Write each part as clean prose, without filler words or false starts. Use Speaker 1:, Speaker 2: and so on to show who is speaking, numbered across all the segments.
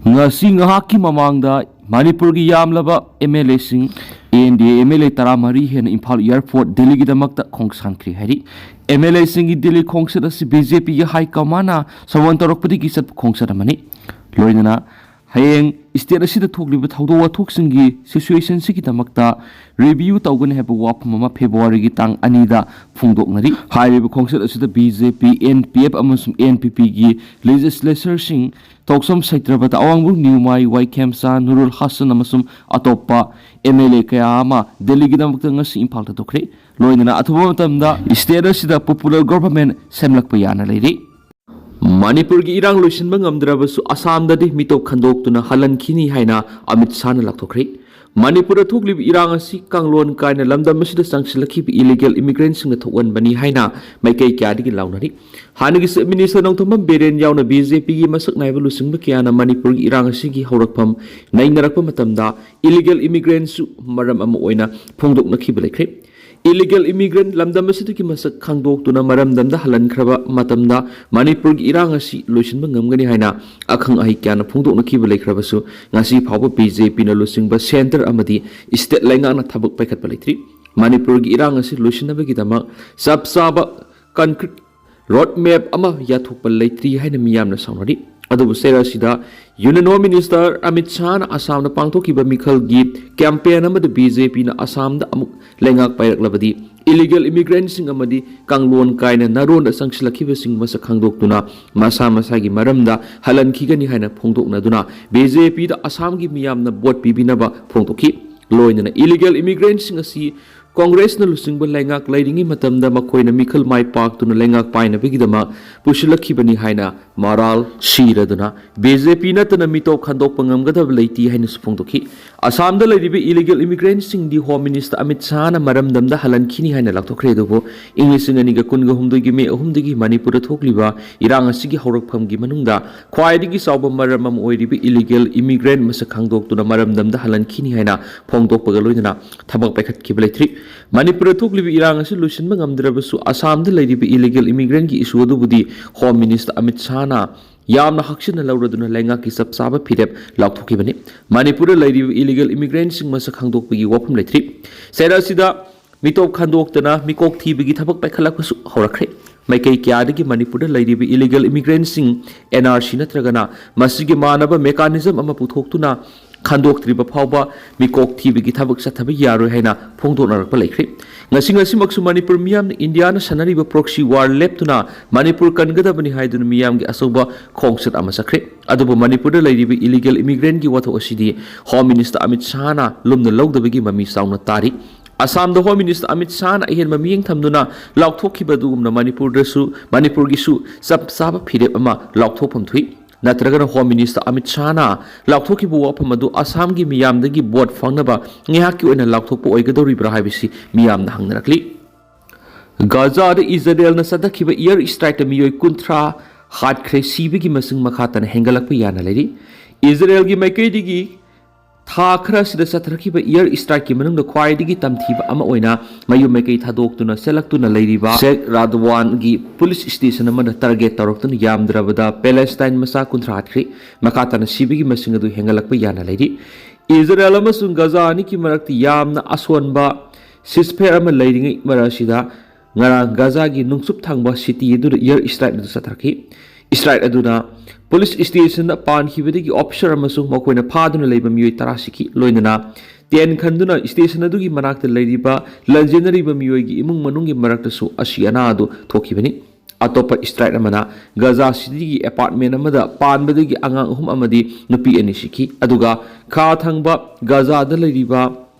Speaker 1: ngasi ngahaki mamangda Manipur gi yamlaba MLA sing ANDA MLA taramari hen Imphal Airport Delhi gi damakta khongsankri hari MLA sing gi Delhi khongsat asi BJP gi high command sawan torokpadi gi sat khongsat amani loinana hayeng state asida thokliba thawdo wathok singi situation sigi damakta review tawgani heba wapam ama February gi tang anida phungdoknari haibe khongsat asida BJP NPF amasum NPP gi legislature sing toksom saitrabata awangbu newmai Waikemsa Nurul Hasan amasum atopa MLA kaya ama Delhi gi damakta ngasi Imphal ta dokre loinana athuba matamda state asida popular government semlakpa yana leiri Manipur gi irang loisin ngamdrabasu Assam dadi mitop khandok halankhini haina Amit Shah na lakthokre Manipur thoklib irang asi kanglon kaina lamdam asida sangsilakhi illegal immigrants singa thokwan bani haina maikai kyadi gi launari hanigi minister nongthom beren yauna BJP gi masak naiba lusingba kyana Manipur gi irang asi gi hawrakpham nainarakpa matamda illegal immigrants maram ama oina phongdokna khiba lekre illegal immigrant lamdam asituki masak khangdok tuna maramdamda halankraba matamda Manipur gi irang asi loisinba ngamgani haina akhang ahi kyana phongdokna khiba lekrabasu ngasi phawba BJP na lusingba center amadi state lainga na thabak paikhat palaitri Manipur gi irang asi loisinaba gi dama sabsaba concrete road map ama yathokpa leitri haina miyamna saunari adubu sera sida Union Home Minister Amit Shah na Assam na pangthokiba mikhal gi campaign amada BJP na Assam da amuk lengak pairaklabadi illegal immigrants sing amadi kanglon kaina naron da sangsilakhiba sing masa khangdok tuna masa masa gi maramda halankhigani haina phongdokna duna BJP da Assam gi miyamna vote pibinaba phongdokhi loinana illegal immigrants sing asi Congress na lusingba lengak lairingi matamda makoina mikhal mai park tuna lengak paina bigidama pushilakibani haina moral shiraduna BJP na tana mitop khandok pangamgadab leiti haina sphongdokhi Assam da lairibi illegal immigrants sing di Home Minister Amit Shah na maramdamda halankhini haina lakthokre dubo English ngani ga kunga humdoi me ahumdigi Manipur thokliba irang asigi hawrakpham gi manungda khwaidigi sawba maramam oiribi illegal immigrant masa khangdok tuna maramdamda halankhini haina phongdokpaga loinana thabak paikhat kibleitri Manipur thoklibi irang asi lusinba ngamdrabasu Assam da lairibi illegal immigrant gi issue adubudi Home Minister Amit Shah na yamna haksina lawraduna lenga ki sabsaba phirep laukthokibani Manipur lairibi illegal immigrants sing masa khangdokpagi wapam leitri sera sida mitop khandoktana mikok thibigi thabak paikhalakpasu horakre maikai kyadagi Manipur lairibi illegal immigrants sing NRC natragana masigi manaba mechanism ama puthoktuna khandoktriba phawba mikok thibigi thabak sathabi yaroi haina phongdoknarakpa leikre ngasi maksu Manipur miyam India na sanariba proxy war leptuna Manipur kangadabani haiduna miyam gi asoba khongsat ama sakre adubu Manipur lairibi illegal immigrant gi watho asidi Home Minister Amit Shah na lumna lawdabagi mami sauna tari Assam da Home Minister Amit Shah na ihen mamiyeng thamduna laukthokhiba dugumna Manipur gi su sab phirep ama laukthokpham thui natragana Home Minister Amit Shah na laukthokhiba wapam adu Assam gi miyamdagi vote fangnaba ngihaki oina laukthokpa oigadoribra haibisi miyamna hangnarakli Gaza da Israel na sadakhiba air strike miyoi kunthra hatkhre sibigi masing makhatana hengalakpa yana leri Israel gi maikaidigi Thakra sida sathrakhiba air strike ki manungda khwaidigi tamthiba ama oina mayu maikai thadoktuna selaktuna leiriba Sheikh Radwan gi police station amada target toroktuna yamdrabada Palestine masa kunthra hatkhre makatana sibigi masing adu hengalakpa yana leiri Israel amasung Gaza ani ki marakti yamna aswanba ceasefire ama leiringai marasida ngara Gaza gi nungsup thangba city edu air strike adu sathrakhi strike aduna police station na pan hibadigi officer amasung makoina phaduna leiba miyoi tarasiki loinana ten khanduna station adugi manakta leiriba legendary ba miyoi gi imung manungi marakta su asiana adu thokibani atopa strike amana Gaza city gi apartment amada panbadigi angang hum amadi nupi ani siki aduga kha thangba Gaza da leiriba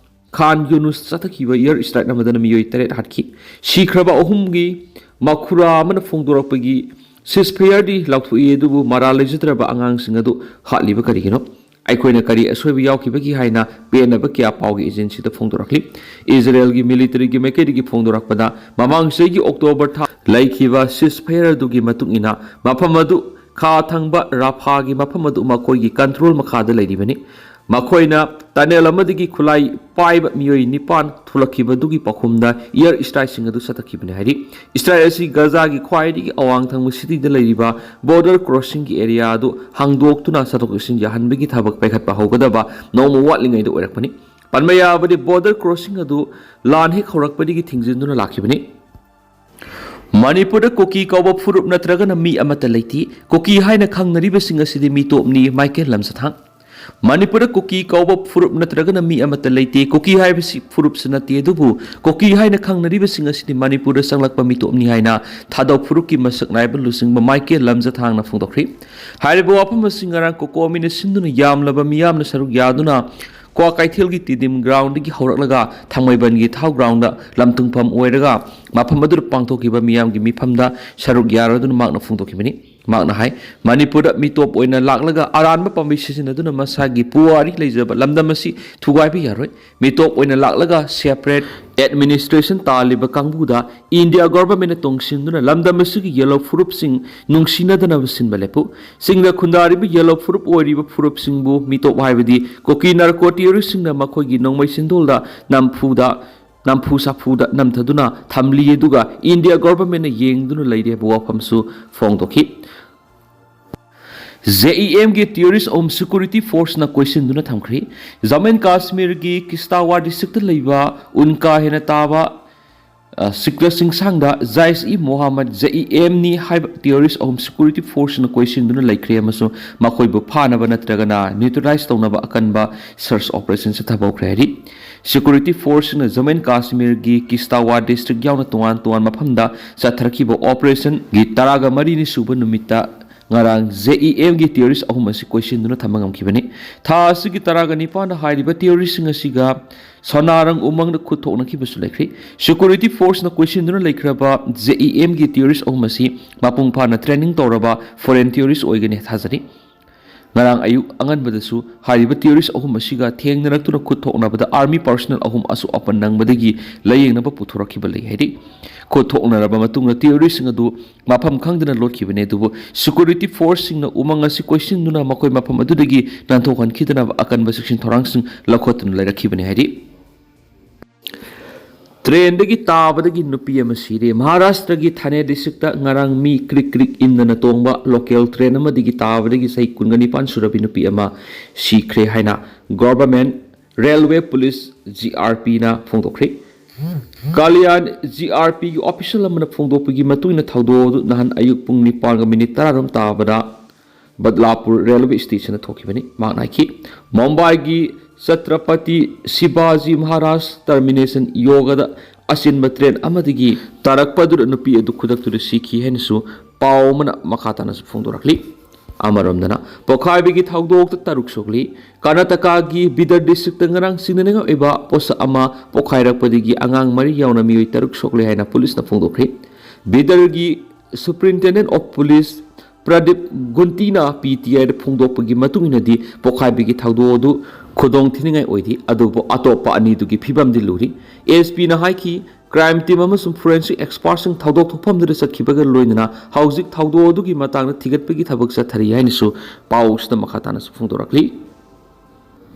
Speaker 1: Khan Yunus satakhiba air strike amada miyoi taret hatki shikraba ohumgi makhura amana phongdorakpagi ceasefire di laukthoi dubu maralejitraba angang singadu hatliba karigino aikoina kari asoiba yaukibagi haina penaba kya paugi agency da phongdorakli Israel gi military gi mekedi gi phongdorakpada mamang sei gi October tha laikhiba ceasefire du gi matungina maphamadu kha thangba Rafa gi maphamadu makoi gi control makhada leiribani ꯃꯈꯣꯏꯅ tunnel ꯑꯃꯗꯒꯤ ꯈꯨꯠꯂꯥꯏ ꯄꯥꯏꯕ ꯃꯤꯑꯣꯏ 9 ꯊꯣꯛꯂꯛꯈꯤꯕꯗꯨꯒꯤ ꯄꯥꯎꯈꯨꯝꯗ year ꯁ꯭ꯇ꯭ꯔꯥꯏꯛꯁꯤꯡ ꯑꯗꯨ ꯆꯠꯊꯈꯤꯕꯅꯤ ꯍꯥꯏꯔꯤ strike ꯑꯁꯤ ꯒꯖꯥꯒꯤ ꯈ꯭ꯋꯥꯏꯗꯒꯤ ꯑꯋꯥꯡ ꯊꯪꯕ ꯁꯤꯇꯤꯗ ꯂꯩꯔꯤꯕ ꯕꯣꯔꯗꯔ ꯀ꯭ꯔꯣꯁꯤꯡꯒꯤ ꯑꯦꯔꯤꯌꯥ ꯑꯗꯨ ꯍꯥꯡꯗꯣꯛꯇꯨꯅ ꯆꯠꯊꯣꯛ ꯆꯠꯁꯤꯟ ꯌꯥꯍꯟꯕꯒꯤ ꯊꯕꯛ ꯄꯥꯏꯈꯠꯄ ꯍꯧꯒꯗꯕ ꯅꯣꯡꯃ ꯋꯥꯠꯂꯤꯉꯩꯗ ꯑꯣꯏꯔꯛꯄꯅꯤ ꯄꯟꯕ ꯌꯥꯕꯗꯤ ꯕꯣꯔꯗꯔ ꯀ꯭ꯔꯣꯁꯤꯡ ꯑꯗꯨ ꯂꯥꯟ ꯍꯦꯛ ꯍꯧꯔꯛꯄꯗꯒꯤ ꯊꯤꯡꯖꯤꯟꯗꯨꯅ ꯂꯥꯛꯈꯤꯕꯅꯤ ꯃꯅꯤꯄꯨꯔꯗ ꯀꯨꯀꯤ ꯀꯧꯕ ꯐꯨꯔꯨꯞ ꯅꯠꯇ꯭ꯔꯒꯅ ꯃꯤ ꯑꯃꯠꯇ ꯂꯩꯇꯦ ꯀꯨꯀꯤ ꯍꯥꯏꯅ ꯈꯪꯅꯔꯤꯕꯁꯤꯡ ꯑꯁꯤꯗꯤ ꯃꯤꯇꯣꯞꯅꯤ ꯃꯥꯏꯀꯦꯜ ꯂꯝꯁꯊꯥꯡ ꯃꯅꯤꯄꯨꯔꯗ ꯀꯨꯀꯤ ꯀꯧꯕ ꯐꯨꯔꯨꯞ ꯅꯠꯇ꯭ꯔꯒꯅ ꯃꯤ ꯑꯃꯠꯇ ꯂꯩꯇꯦ ꯀꯨꯀꯤ ꯍꯥꯏꯕꯁꯤ ꯐꯨꯔꯨꯞꯁꯨ ꯅꯠꯇꯦ ꯑꯗꯨꯕꯨ ꯀꯨꯀꯤ ꯍꯥꯏꯅ ꯈꯪꯅꯔꯤꯕꯁꯤꯡ ꯑꯁꯤꯗꯤ ꯃꯅꯤꯄꯨꯔꯗ ꯆꯪꯂꯛꯄ ꯃꯤꯇꯣꯞꯅꯤ ꯍꯥꯏꯅ ꯊꯥꯗꯧ ꯐꯨꯔꯨꯞꯀꯤ ꯃꯁꯛ ꯅꯥꯏꯕ ꯂꯨꯆꯤꯡꯕ ꯃꯥꯏꯀꯦꯜ ꯂꯝꯖꯊꯥꯡꯅ ꯐꯣꯡꯗꯣꯛꯈ꯭ꯔꯤ ꯍꯥꯏꯔꯤꯕ ꯋꯥꯐꯝ ꯑꯁꯤ ꯉꯔꯥꯡ ꯀꯣꯀꯣꯃꯤꯅ ꯁꯤꯟꯗꯨꯅ ꯌꯥꯝꯂꯕ ꯃꯤꯌꯥꯝꯅ ꯁꯔꯨꯛ ꯌꯥꯗꯨꯅ ꯀ꯭ꯋꯥ ꯀꯩꯊꯦꯜꯒꯤ ꯇꯤꯗꯤꯝ ꯒ꯭ꯔꯥꯎꯟꯗꯒꯤ ꯍꯧꯔꯛꯂꯒ ꯊꯥꯡꯃꯩꯕꯟꯒꯤ ꯊꯥꯎ ꯒ꯭ꯔꯥꯎꯟꯗ ꯂꯝꯇꯨꯡꯐꯝ ꯑꯣꯏꯔꯒ ꯃꯐꯝ ꯑꯗꯨꯗ ꯄꯥꯡꯊꯣꯛꯈꯤꯕ ꯃꯤꯌꯥꯝꯒꯤ ꯃꯤꯐꯝꯗ ꯁꯔꯨꯛ ꯌꯥꯔꯗꯨꯅ ꯃꯍꯥꯛꯅ ꯐꯣꯡꯗꯣꯛꯈꯤꯕꯅꯤ ꯃꯍꯥꯛꯅ ꯍꯥꯏ ꯃꯅꯤꯄꯨꯔꯗ ꯃꯤꯇꯣꯞ ꯑꯣꯏꯅ ꯂꯥꯛꯂꯒ ꯑꯔꯥꯟꯕ ꯄꯥꯝꯕꯩ ꯁꯤꯖꯤꯟꯅꯗꯨꯅ ꯃꯁꯥꯒꯤ ꯄꯨꯋꯥꯔꯤ ꯂꯩꯖꯕ ꯂꯝꯗꯝ ꯑꯁꯤ ꯊꯨꯒꯥꯏꯕ ꯌꯥꯔꯣꯏ ꯃꯤꯇꯣꯞ ꯑꯣꯏꯅ ꯂꯥꯛꯂꯒ ꯁꯦꯄꯔꯦꯠ ꯑꯦꯗꯃꯤꯅꯤꯁꯇ꯭ꯔꯦꯁꯟ ꯇꯥꯜꯂꯤꯕ ꯀꯥꯡꯕꯨꯗ ꯏꯟꯗꯤꯌꯥ ꯒꯣꯚꯔꯟꯃꯦꯟꯠꯅ ꯇꯣꯡꯁꯤꯟꯗꯨꯅ ꯂꯝꯗꯝ ꯑꯁꯤꯒꯤ ꯌꯦꯜꯂꯣ ꯐꯨꯔꯨꯞꯁꯤꯡ ꯅꯨꯡꯁꯤꯅꯗꯅꯕ ꯁꯤꯟꯕ ꯂꯦꯞꯄꯨ ꯆꯤꯡꯗ ꯈꯨꯟꯗꯥꯔꯤꯕ ꯌꯦꯜꯂꯣ ꯐꯨꯔꯨꯞ ꯑꯣꯏꯔꯤꯕ ꯐꯨꯔꯨꯞꯁꯤꯡꯕꯨ ꯃꯤꯇꯣꯞ ꯍꯥꯏꯕꯗꯤ ꯀꯨꯀꯤ ꯅꯥꯔꯀꯣ ꯇꯦꯔꯣꯔꯤꯁꯁꯤꯡꯅ ꯃꯈꯣꯏꯒꯤ ꯅꯣꯡꯃꯩ ꯆꯤꯟꯗꯣꯜꯗ ꯅꯝꯐꯨ ꯁꯥꯐꯨꯗ ꯅꯝꯊꯗꯨꯅ ꯊꯝꯂꯤ ꯑꯗꯨꯒ ꯏꯟꯗꯤꯌꯥ ꯒꯣꯚꯔꯟꯃꯦꯟꯠꯅ ꯌꯦꯡꯗꯨꯅ ꯂꯩꯔꯤ ꯍꯥꯏꯕ ꯋꯥꯐꯝꯁꯨ ꯐꯣꯡꯗꯣꯛꯈꯤ JEMꯒꯤ ꯇꯦꯔꯣꯔꯤꯁ ꯑꯍꯨꯝ ꯁꯦꯀ꯭ꯌꯨꯔꯤꯇꯤ ꯐꯣꯔꯁꯅ ꯀꯣꯏꯁꯤꯟꯗꯨꯅ ꯊꯝꯈ꯭ꯔꯤ ꯖꯝꯃꯨ ꯑꯦꯟड ꯀꯥꯁꯃꯤꯔꯒꯤ ꯀꯤꯁꯇꯋꯥꯔ ꯗꯤꯁꯇ꯭ꯔꯤꯛꯇ ꯂꯩꯕ ꯎꯟꯀꯥ ꯍꯦꯟꯅ ꯇꯥꯕ ꯁꯤꯛꯇ ꯁꯤꯡꯁꯥꯡꯗ ꯖꯥꯏꯁ ꯃꯣꯍꯥꯃꯗ JEMꯅꯤ ꯍꯥꯏꯕ ꯇꯦꯔꯣꯔꯤꯁ ꯑꯍꯨꯝ ꯁꯦꯀ꯭ꯌꯨꯔꯤꯇꯤ ꯐꯣꯔꯁꯅ ꯀꯣꯏꯁꯤꯟꯗꯨꯅ ꯂꯩꯈ꯭ꯔꯦ ꯑꯃꯁꯨꯡ ꯃꯈꯣꯏꯕꯨ ꯐꯥꯅꯕ ꯅꯠꯇ꯭ꯔꯒꯅ ꯅ꯭ꯌꯨꯇ꯭ꯔꯦꯂꯥꯏꯖ ꯇꯧꯅꯕ ꯑꯀꯟꯕ ꯁꯔꯆ ꯑꯣꯄꯔꯦꯁꯟ ꯆꯠꯊꯕ ꯍꯧꯈ꯭ꯔꯦ ꯍꯥꯏꯔꯤ ꯁꯦꯀ꯭ꯌꯨꯔꯤꯇꯤ ꯐꯣꯔꯁꯅ ꯖꯝꯃꯨ ꯑꯦꯟड ꯀꯥꯁꯃꯤꯔꯒꯤ ꯀꯤꯁꯇꯋꯥꯔ ꯗꯤꯁꯇ꯭ꯔꯤꯛ ꯌꯥꯎꯅ ꯇꯣꯉꯥꯟ ꯃꯐꯝꯗ ꯆꯠꯊꯔꯛꯈꯤꯕ ꯑꯣꯄꯔꯦꯁꯟꯒꯤ 13 ꯁꯨꯕ ꯅꯨꯃꯤꯠꯇ ꯉꯔꯥꯡ JEMꯒꯤ ꯇꯦꯔꯣꯔꯤꯁ ꯑꯍꯨꯝ ꯑꯁꯤ ꯀꯣꯏꯁꯤꯟꯗꯨꯅ ꯊꯝꯕ ꯉꯝꯈꯤꯕꯅꯤ ꯊꯥ ꯑꯁꯤꯒꯤ 19 ꯍꯥꯏꯔꯤꯕ ꯇꯦꯔꯣꯔꯤꯁꯁꯤꯡ ꯑꯁꯤꯒ ꯁꯣꯅꯥꯔꯪ ꯎꯃꯪꯗ ꯈꯨꯠ ꯊꯣꯛꯅꯈꯤꯕꯁꯨ ꯂꯩꯈ꯭ꯔꯤ ꯁꯦꯀ꯭ꯌꯨꯔꯤꯇꯤ ꯐꯣꯔꯁꯅ ꯀꯣꯏꯁꯤꯟꯗꯨꯅ ꯂꯩꯈ꯭ꯔꯕ JEMꯒꯤ ꯇꯦꯔꯣꯔꯤꯁ ꯑꯍꯨꯝ ꯑꯁꯤ ꯃꯄꯨꯡ ꯐꯥꯅ ꯇ꯭ꯔꯦꯅꯤꯡ ꯇꯧꯔꯕ ꯐꯣꯔꯦꯟ ꯇꯦꯔꯣꯔꯤꯁ ꯑꯣꯏꯒꯅꯤ ꯊꯥꯖꯔꯤ ꯉꯔꯥꯡ ꯑꯌꯨꯛ ꯑꯉꯟꯕꯗꯁꯨ ꯍꯥꯏꯔꯤꯕ ꯇꯦꯔꯣꯔꯤꯁ ꯑꯍꯨꯝ ꯑꯁꯤꯒ ꯊꯦꯡꯅꯔꯛꯇꯨꯅ ꯈꯨꯠ ꯊꯣꯛꯅꯕꯗ ꯑꯥꯔꯃꯤ ꯄꯥꯔꯁꯣꯅꯦꯜ ꯑꯍꯨꯝ ꯑꯁꯨ ꯑꯄꯟ ꯅꯪꯕꯗꯒꯤ ꯂꯥꯌꯦꯡꯅꯕ ꯄꯨꯊꯣꯔꯛꯈꯤꯕ ꯂꯩ ꯍꯥꯏꯔꯤ ꯈꯨꯠ ꯊꯣꯛꯅꯔꯕ ꯃꯇꯨꯡꯗ ꯇꯦꯔꯣꯔꯤꯁꯁꯤꯡ ꯑꯗꯨ ꯃꯐꯝ ꯈꯪꯗꯅ ꯂꯣꯠꯈꯤꯕꯅꯤ ꯑꯗꯨꯕꯨ ꯁꯦꯀ꯭ꯌꯨꯔꯤꯇꯤ ꯐꯣꯔꯁꯁꯤꯡꯅ ꯎꯃꯪ ꯑꯁꯤ ꯀꯣꯏꯁꯤꯟꯗꯨꯅ ꯃꯈꯣꯏ ꯃꯐꯝ ꯑꯗꯨꯗꯒꯤ ꯅꯥꯟꯊꯣꯛꯍꯟꯈꯤꯗꯅꯕ ꯑꯀꯟꯕ ꯆꯦꯛꯁꯤꯟ ꯊꯧꯔꯥꯡꯁꯤꯡ ꯂꯧꯈꯠꯇꯨꯅ ꯂꯩꯔꯛꯈꯤꯕꯅꯤ ꯍꯥꯏꯔꯤ ꯇ꯭ꯔꯦꯟꯗꯒꯤ ꯇꯥꯕꯗꯒꯤ ꯅꯨꯄꯤ ꯑꯃ ꯁꯤꯔꯦ ꯃꯍꯥꯔꯥꯁꯇ꯭ꯔꯒꯤ ꯊꯥꯅꯦ ꯗꯤꯁꯇ꯭ꯔꯤꯛꯇ ꯉꯔꯥꯡ ꯃꯤ ꯀ꯭ꯔꯤꯛ ꯀ꯭ꯔꯤꯛ ꯏꯟꯗꯅ ꯇꯣꯡꯕ ꯂꯣꯀꯦꯜ ꯇ꯭ꯔꯦꯟ ꯑꯃꯗꯒꯤ ꯇꯥꯕꯗꯒꯤ ꯆꯍꯤ 19 ꯁꯨꯔꯕꯤ ꯅꯨꯄꯤ ꯑꯃ ꯁꯤꯈ꯭ꯔꯦ ꯍꯥꯏꯅ ꯒꯣꯚꯔꯟꯃꯦꯟꯠ ꯔꯦꯜꯋꯦ ꯄꯨꯂꯤꯁ GRPꯅ ꯐꯣꯡꯗꯣꯛꯈ꯭ꯔꯤ ꯀꯥꯂꯤꯌꯥꯟ GRPꯒꯤ ꯑꯣꯐꯤꯁꯤꯌꯦꯜ ꯑꯃꯅ ꯐꯣꯡꯗꯣꯛꯄꯒꯤ ꯃꯇꯨꯡꯏꯟꯅ ꯊꯧꯗꯣꯛ ꯑꯗꯨ ꯅꯍꯥꯟ ꯑꯌꯨꯛ ꯄꯨꯡ 9:10 ꯇꯥꯕꯗ ꯕꯗꯂꯥꯄꯨꯔ ꯔꯦꯜꯋꯦ ꯁ꯭ꯇꯦꯁꯟꯗ ꯊꯣꯛꯈꯤꯕꯅꯤ ꯃꯍꯥꯛꯅ ꯍꯥꯏꯈꯤ ꯃꯨꯝꯕꯥꯏꯒꯤ ꯆꯇ꯭ꯔꯄꯇꯤ ꯁꯤꯕꯥꯖꯤ ꯃꯍꯥꯔꯥꯖ ꯇꯔꯃꯤꯅꯦꯁꯟ ꯌꯣꯒꯗ ꯑꯆꯤꯟꯕ ꯇ꯭ꯔꯦꯟ ꯑꯃꯗꯒꯤ ꯇꯥꯔꯛꯄꯗꯨꯗ ꯅꯨꯄꯤ ꯑꯗꯨ ꯈꯨꯗꯛꯇꯨꯗ ꯁꯤꯈꯤ ꯍꯥꯏꯅꯁꯨ ꯄꯥꯎ ꯑꯃꯅ ꯃꯈꯥ ꯇꯥꯅꯁꯨ ꯐꯣꯡꯗꯣꯔꯛꯂꯤ ꯑꯃꯔꯣꯝꯗꯅ ꯄꯣꯛꯈꯥꯏꯕꯒꯤ ꯊꯧꯗꯣꯛꯇ 6 ꯁꯣꯛꯂꯤ ꯀꯔꯅꯥꯇꯀꯥꯒꯤ ꯕꯤꯗꯔ ꯗꯤꯁꯇ꯭ꯔꯤꯛꯇ ꯉꯔꯥꯡ ꯁꯤꯡꯅꯅꯤꯡꯉꯥꯏ ꯑꯣꯏꯕ ꯄꯣꯠꯁꯛ ꯑꯃ ꯄꯣꯛꯈꯥꯏꯔꯛꯄꯗꯒꯤ ꯑꯉꯥꯡ 4 ꯌꯥꯎꯅ ꯃꯤꯑꯣꯏ 6 ꯁꯣꯛꯂꯦ ꯍꯥꯏꯅ ꯄꯨꯂꯤꯁꯅ ꯐꯣꯡꯗꯣꯛꯈ꯭ꯔꯤ ꯕꯤꯗꯔꯒꯤ ꯁꯨꯄꯔꯤꯟꯇꯦꯟꯗꯦꯟꯠ ꯑꯣꯐ ꯄꯨꯂꯤꯁ ꯄ꯭ꯔꯗꯤꯞ ꯒꯨꯟꯇꯤꯅ PTIꯗ ꯐꯣꯡꯗꯣꯛꯄꯒꯤ ꯃꯇꯨꯡꯏꯟꯅꯗꯤ ꯄꯣꯛꯈꯥꯏꯕꯒꯤ ꯊꯧꯗꯣꯛ ꯑꯗꯨ ꯈꯨꯗꯣꯡꯊꯤꯅꯤꯡꯉꯥꯏ ꯑꯣꯏꯗꯦ ꯑꯗꯨꯕꯨ ꯑꯇꯣꯞꯄ ꯑꯅꯤꯗꯨꯒꯤ ꯐꯤꯕꯝꯗꯤ ꯂꯨꯔꯤ ASPꯅ ꯍꯥꯏꯈꯤ ꯀ꯭ꯔꯥꯏꯝ ꯇꯤꯝ ꯑꯃꯁꯨꯡ ꯐꯣꯔꯦꯟꯁꯤꯛ ꯑꯦꯛꯁꯄꯥꯔꯠꯁꯤꯡ ꯊꯧꯗꯣꯛ ꯊꯣꯛꯐꯝꯗꯨꯗ ꯆꯠꯈꯤꯕꯒ ꯂꯣꯏꯅꯅ ꯍꯧꯖꯤꯛ ꯊꯧꯗꯣꯛ ꯑꯗꯨꯒꯤ ꯃꯇꯥꯡꯗ ꯊꯤꯒꯠꯄꯒꯤ ꯊꯕꯛ ꯆꯠꯊꯔꯤ ꯍꯥꯏꯅꯁꯨ ꯄꯥꯎꯁꯤꯗ ꯃꯈꯥ ꯇꯥꯅꯁꯨ ꯐꯣꯡꯗꯣꯔꯛꯂꯤ